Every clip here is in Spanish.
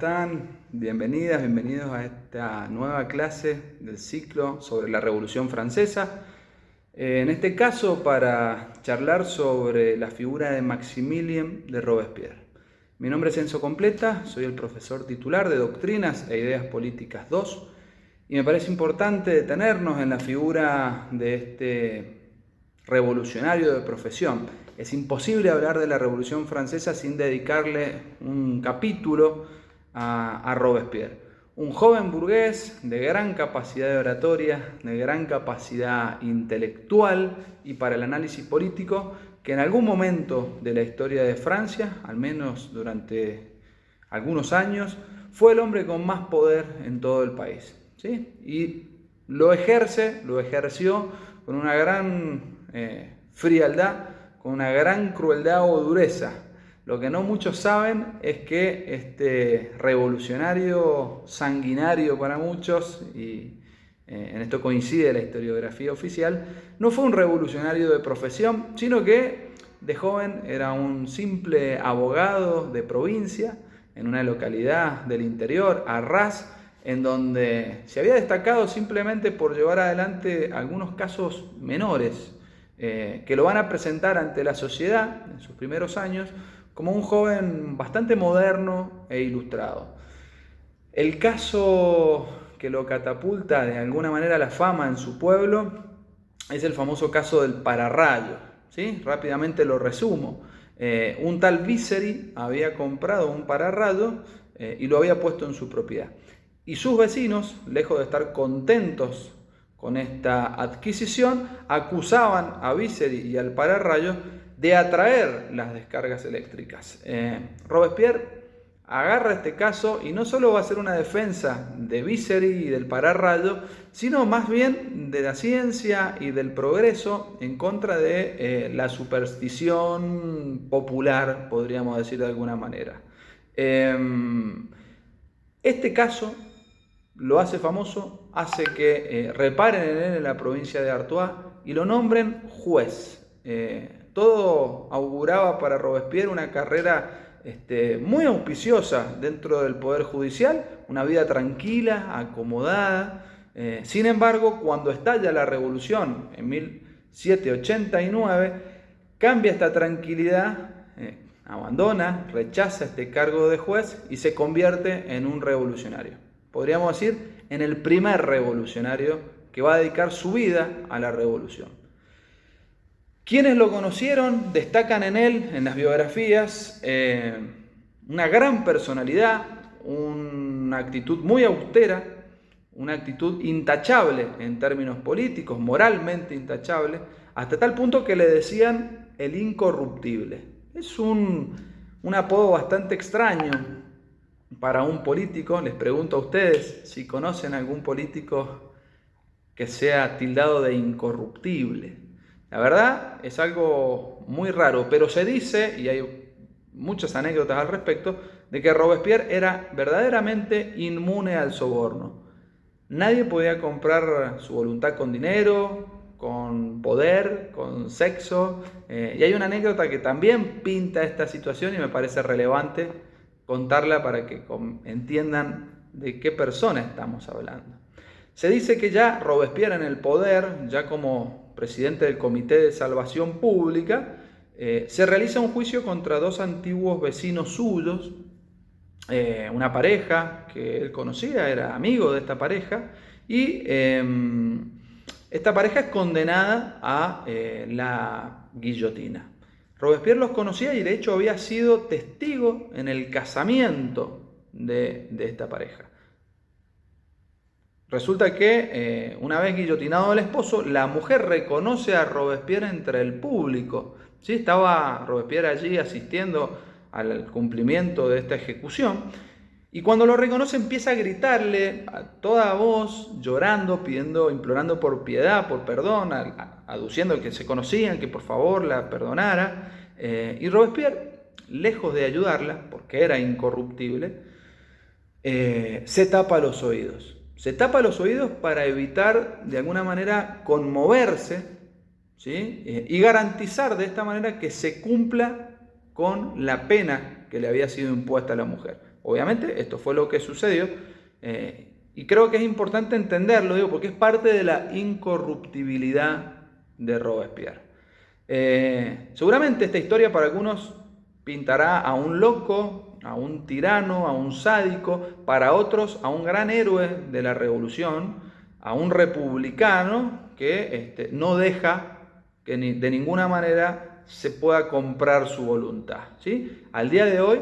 están? Bienvenidas, bienvenidos a esta nueva clase del ciclo sobre la Revolución Francesa. En este caso, para charlar sobre la figura de Maximilien de Robespierre. Mi nombre es Enzo Completa, soy el profesor titular de Doctrinas e Ideas Políticas 2 y me parece importante detenernos en la figura de este revolucionario de profesión. Es imposible hablar de la Revolución Francesa sin dedicarle un capítulo a Robespierre. Un joven burgués de gran capacidad de oratoria, de gran capacidad intelectual y para el análisis político, que en algún momento de la historia de Francia, al menos durante algunos años, fue el hombre con más poder en todo el país, ¿sí? Y lo ejerció con una gran frialdad, con una gran crueldad o dureza. Lo que no muchos saben es que este revolucionario sanguinario para muchos, y en esto coincide la historiografía oficial, no fue un revolucionario de profesión, sino que de joven era un simple abogado de provincia en una localidad del interior, Arras, en donde se había destacado simplemente por llevar adelante algunos casos menores, que lo van a presentar ante la sociedad en sus primeros años como un joven bastante moderno e ilustrado. El caso que lo catapulta de alguna manera a la fama en su pueblo es el famoso caso del pararrayo, ¿sí? Rápidamente lo resumo. Un tal Visery había comprado un pararrayo y lo había puesto en su propiedad. Y sus vecinos, lejos de estar contentos con esta adquisición, acusaban a Visery y al pararrayo de atraer las descargas eléctricas. Robespierre agarra este caso y no solo va a hacer una defensa de Visery y del pararrayo, sino más bien de la ciencia y del progreso en contra de la superstición popular, podríamos decir de alguna manera. Este caso lo hace famoso, hace que reparen en él en la provincia de Artois y lo nombren juez. Todo auguraba para Robespierre una carrera muy auspiciosa dentro del Poder Judicial, una vida tranquila, acomodada. Sin embargo, cuando estalla la revolución en 1789, cambia esta tranquilidad, abandona, rechaza este cargo de juez y se convierte en un revolucionario. Podríamos decir, en el primer revolucionario que va a dedicar su vida a la revolución. Quienes lo conocieron destacan en él, en las biografías, una gran personalidad, una actitud muy austera, una actitud intachable en términos políticos, moralmente intachable, hasta tal punto que le decían el incorruptible. Es un apodo bastante extraño para un político. Les pregunto a ustedes si conocen algún político que sea tildado de incorruptible. La verdad es algo muy raro, pero se dice, y hay muchas anécdotas al respecto, de que Robespierre era verdaderamente inmune al soborno. Nadie podía comprar su voluntad con dinero, con poder, con sexo. Y hay una anécdota que también pinta esta situación y me parece relevante contarla para que entiendan de qué persona estamos hablando. Se dice que ya Robespierre en el poder, ya como presidente del Comité de Salvación Pública, se realiza un juicio contra dos antiguos vecinos suyos, una pareja que él conocía, era amigo de esta pareja, y esta pareja es condenada a la guillotina. Robespierre los conocía y de hecho había sido testigo en el casamiento de esta pareja. Resulta que una vez guillotinado el esposo, la mujer reconoce a Robespierre entre el público. ¿Sí? Estaba Robespierre allí asistiendo al cumplimiento de esta ejecución. Y cuando lo reconoce empieza a gritarle a toda voz, llorando, implorando por piedad, por perdón, aduciendo que se conocían, que por favor la perdonara. Y Robespierre, lejos de ayudarla, porque era incorruptible, se tapa los oídos. Se tapa los oídos para evitar de alguna manera conmoverse, ¿sí? Y garantizar de esta manera que se cumpla con la pena que le había sido impuesta a la mujer. Obviamente esto fue lo que sucedió y creo que es importante entenderlo, digo, porque es parte de la incorruptibilidad de Robespierre. Seguramente esta historia para algunos pintará a un loco, a un tirano, a un sádico, para otros a un gran héroe de la revolución, a un republicano que no deja que de ninguna manera se pueda comprar su voluntad, ¿sí? Al día de hoy,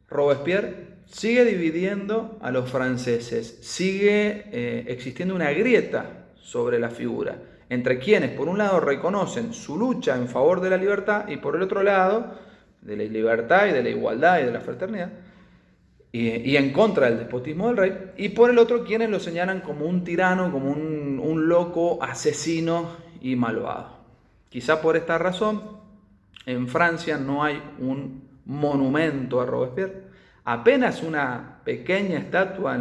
Robespierre sigue dividiendo a los franceses, sigue existiendo una grieta sobre la figura, entre quienes por un lado reconocen su lucha en favor de la libertad y por el otro lado de la libertad y de la igualdad y de la fraternidad y en contra del despotismo del rey, y por el otro quienes lo señalan como un tirano, como un loco, asesino y malvado. Quizá por esta razón en Francia no hay un monumento a Robespierre, apenas una pequeña estatua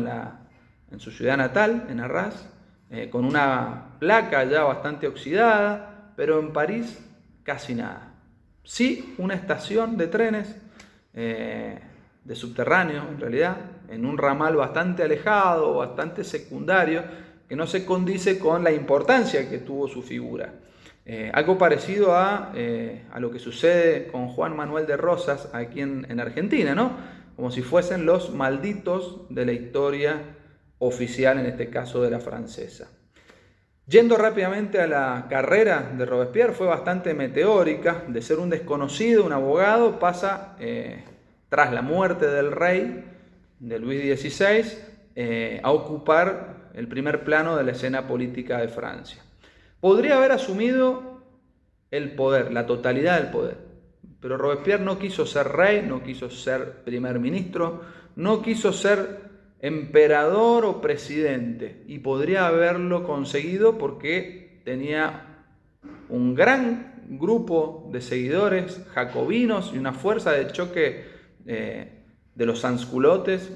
en su ciudad natal, en Arras, con una placa ya bastante oxidada, pero en París casi nada. Sí, una estación de trenes, de subterráneo en realidad, en un ramal bastante alejado, bastante secundario, que no se condice con la importancia que tuvo su figura. Algo parecido a lo que sucede con Juan Manuel de Rosas aquí en Argentina, ¿no? Como si fuesen los malditos de la historia oficial, en este caso de la francesa. Yendo rápidamente a la carrera de Robespierre, fue bastante meteórica. De ser un desconocido, un abogado, pasa, tras la muerte del rey, de Luis XVI, a ocupar el primer plano de la escena política de Francia. Podría haber asumido el poder, la totalidad del poder, pero Robespierre no quiso ser rey, no quiso ser primer ministro, no quiso ser emperador o presidente, y podría haberlo conseguido porque tenía un gran grupo de seguidores jacobinos y una fuerza de choque de los sansculottes,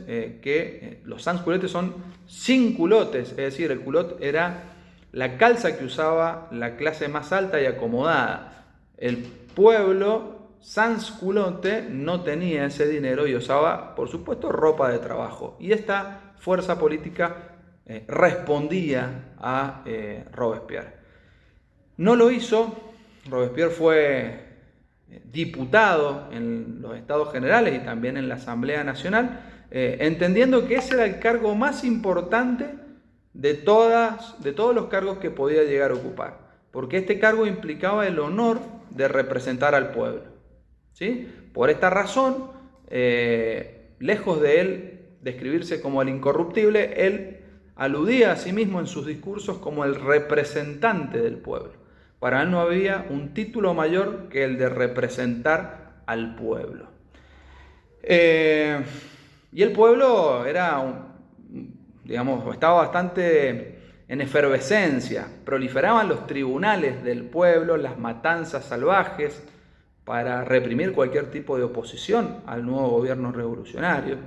los sansculottes son sin culotes, es decir, el culot era la calza que usaba la clase más alta y acomodada. El pueblo sansculotte no tenía ese dinero y usaba, por supuesto, ropa de trabajo. Y esta fuerza política respondía a Robespierre. No lo hizo. Robespierre fue diputado en los Estados Generales y también en la Asamblea Nacional, entendiendo que ese era el cargo más importante de todos los cargos que podía llegar a ocupar, porque este cargo implicaba el honor de representar al pueblo, ¿sí? Por esta razón, lejos de él describirse como el incorruptible, él aludía a sí mismo en sus discursos como el representante del pueblo. Para él no había un título mayor que el de representar al pueblo. Y el pueblo era estaba bastante en efervescencia. Proliferaban los tribunales del pueblo, las matanzas salvajes para reprimir cualquier tipo de oposición al nuevo gobierno revolucionario.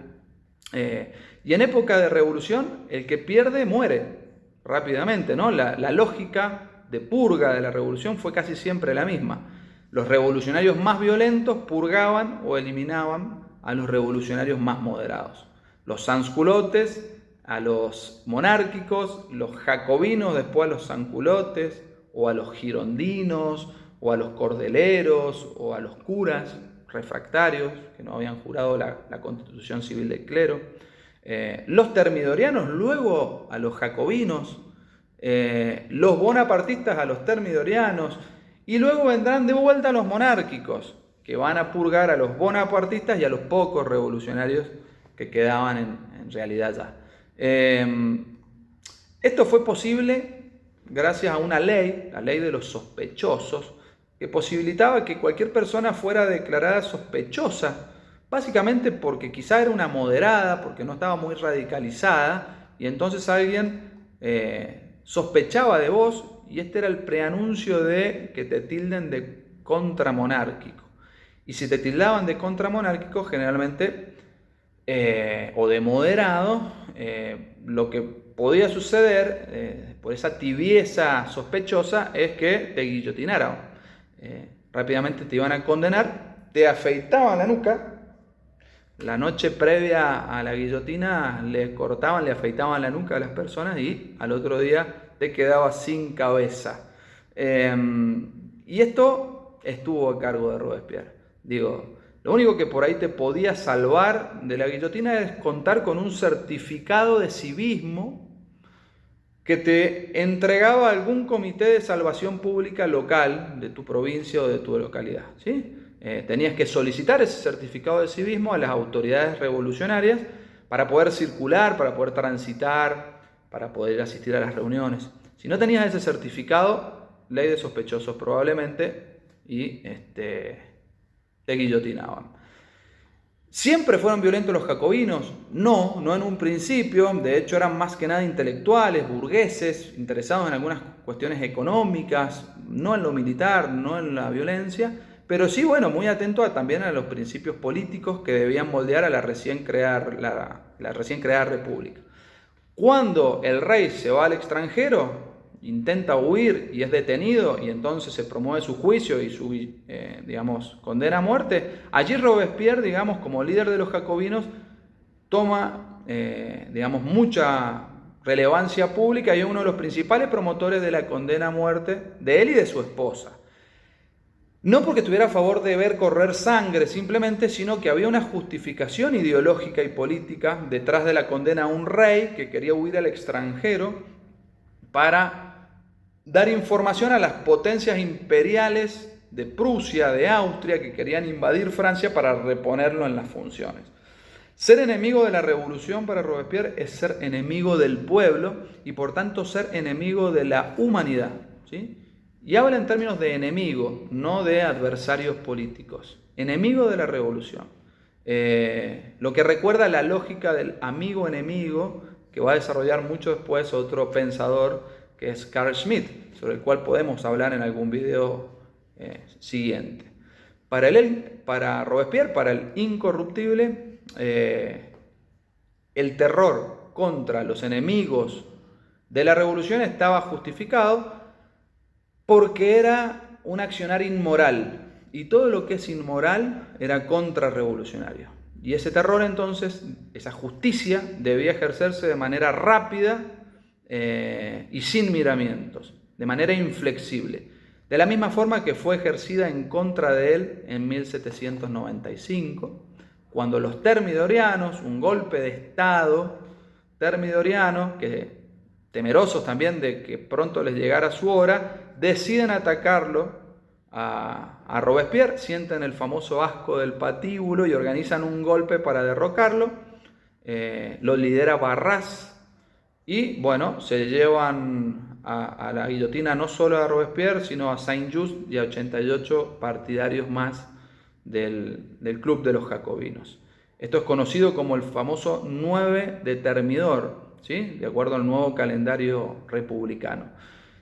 Y en época de revolución, el que pierde muere rápidamente, ¿no? La lógica de purga de la revolución fue casi siempre la misma. Los revolucionarios más violentos purgaban o eliminaban a los revolucionarios más moderados. Los sansculottes a los monárquicos, los jacobinos después a los sansculottes, o a los girondinos, o a los cordeleros, o a los curas refractarios que no habían jurado la constitución civil del clero. Los termidorianos luego a los jacobinos, los bonapartistas a los termidorianos, y luego vendrán de vuelta los monárquicos, que van a purgar a los bonapartistas y a los pocos revolucionarios que quedaban en realidad ya. Esto fue posible gracias a una ley, la ley de los sospechosos, que posibilitaba que cualquier persona fuera declarada sospechosa, básicamente porque quizá era una moderada, porque no estaba muy radicalizada, y entonces alguien sospechaba de vos, y este era el preanuncio de que te tilden de contramonárquico. Y si te tildaban de contramonárquico, generalmente, o de moderado, lo que podía suceder, por esa tibieza sospechosa, es que te guillotinaran. Rápidamente te iban a condenar, te afeitaban la nuca, la noche previa a la guillotina le cortaban, le afeitaban la nuca a las personas y al otro día te quedabas sin cabeza. Y esto estuvo a cargo de Robespierre. Digo, lo único que por ahí te podía salvar de la guillotina es contar con un certificado de civismo que te entregaba algún comité de salvación pública local de tu provincia o de tu localidad, ¿sí? Tenías que solicitar ese certificado de civismo a las autoridades revolucionarias para poder circular, para poder transitar, para poder asistir a las reuniones. Si no tenías ese certificado, ley de sospechosos probablemente, y te guillotinaban. ¿Siempre fueron violentos los jacobinos? No, no en un principio. De hecho, eran más que nada intelectuales, burgueses, interesados en algunas cuestiones económicas, no en lo militar, no en la violencia, pero sí, bueno, muy atentos también a los principios políticos que debían moldear a la recién creada república. Cuando el rey se va al extranjero, intenta huir y es detenido y entonces se promueve su juicio y su, condena a muerte, allí Robespierre, como líder de los jacobinos, toma, mucha relevancia pública y es uno de los principales promotores de la condena a muerte de él y de su esposa. No porque estuviera a favor de ver correr sangre simplemente, sino que había una justificación ideológica y política detrás de la condena a un rey que quería huir al extranjero para dar información a las potencias imperiales de Prusia, de Austria, que querían invadir Francia para reponerlo en las funciones. Ser enemigo de la revolución para Robespierre es ser enemigo del pueblo y por tanto ser enemigo de la humanidad, ¿sí? Y habla en términos de enemigo, no de adversarios políticos. Enemigo de la revolución. Lo que recuerda la lógica del amigo-enemigo que va a desarrollar mucho después otro pensador que es Carl Schmitt, sobre el cual podemos hablar en algún video siguiente. Para Robespierre, para el incorruptible, el terror contra los enemigos de la revolución estaba justificado porque era un accionar inmoral y todo lo que es inmoral era contrarrevolucionario. Y ese terror entonces, esa justicia debía ejercerse de manera rápida y sin miramientos, de manera inflexible. De la misma forma que fue ejercida en contra de él en 1795, cuando los termidorianos, un golpe de estado termidoriano, que temerosos también de que pronto les llegara su hora, deciden atacarlo a Robespierre, sienten el famoso asco del patíbulo y organizan un golpe para derrocarlo. Lo lidera Barras y bueno, se llevan a la guillotina no solo a Robespierre, sino a Saint-Just y a 88 partidarios más del Club de los Jacobinos. Esto es conocido como el famoso 9 de Termidor, ¿sí? De acuerdo al nuevo calendario republicano.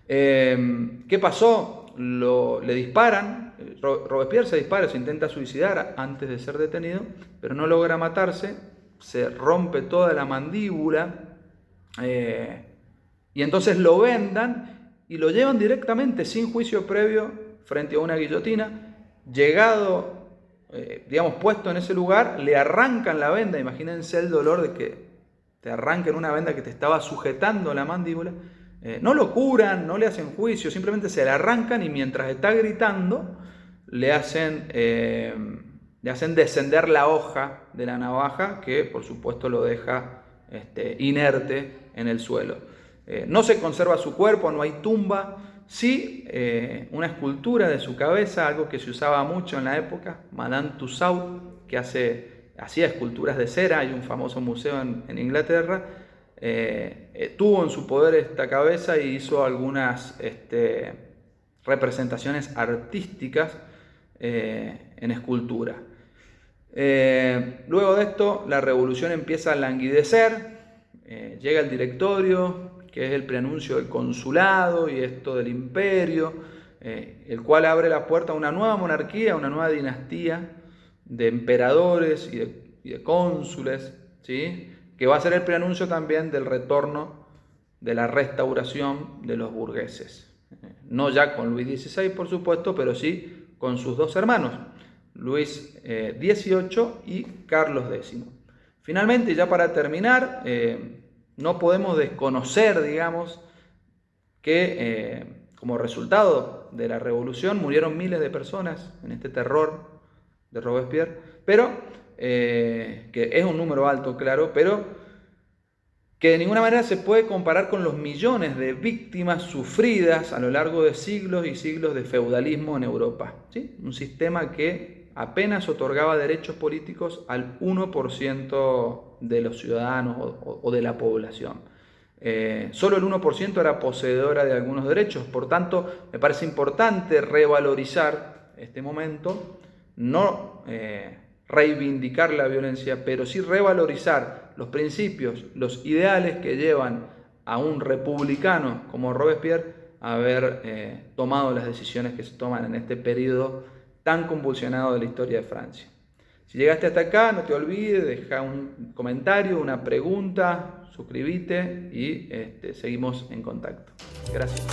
¿Qué pasó? Le disparan, Robespierre se dispara, se intenta suicidar antes de ser detenido, pero no logra matarse, se rompe toda la mandíbula y entonces lo vendan y lo llevan directamente sin juicio previo frente a una guillotina. Llegado, puesto en ese lugar, le arrancan la venda. Imagínense el dolor de que te arranquen una venda que te estaba sujetando la mandíbula. No lo curan, no le hacen juicio, simplemente se la arrancan y mientras está gritando le hacen descender la hoja de la navaja que por supuesto lo deja inerte en el suelo. No se conserva su cuerpo, no hay tumba, sí una escultura de su cabeza, algo que se usaba mucho en la época, Madame Tussaud, que hacía esculturas de cera, hay un famoso museo en Inglaterra. Tuvo en su poder esta cabeza y hizo algunas representaciones artísticas en escultura. Luego de esto la revolución empieza a languidecer, llega el directorio, que es el preanuncio del consulado y esto del imperio, el cual abre la puerta a una nueva monarquía, una nueva dinastía de emperadores y de cónsules, ¿sí? Que va a ser el preanuncio también del retorno de la restauración de los burgueses. No ya con Luis XVI, por supuesto, pero sí con sus dos hermanos, Luis XVIII y Carlos X. Finalmente, ya para terminar, no podemos desconocer, digamos, que como resultado de la revolución murieron miles de personas en este terror de Robespierre, pero que es un número alto, claro, pero que de ninguna manera se puede comparar con los millones de víctimas sufridas a lo largo de siglos y siglos de feudalismo en Europa, ¿sí? Un sistema que apenas otorgaba derechos políticos al 1% de los ciudadanos o de la población. Solo el 1% era poseedora de algunos derechos, por tanto, me parece importante revalorizar este momento, no reivindicar la violencia, pero sí revalorizar los principios, los ideales que llevan a un republicano como Robespierre a haber tomado las decisiones que se toman en este periodo tan convulsionado de la historia de Francia. Si llegaste hasta acá, no te olvides, deja un comentario, una pregunta, suscríbete y seguimos en contacto. Gracias.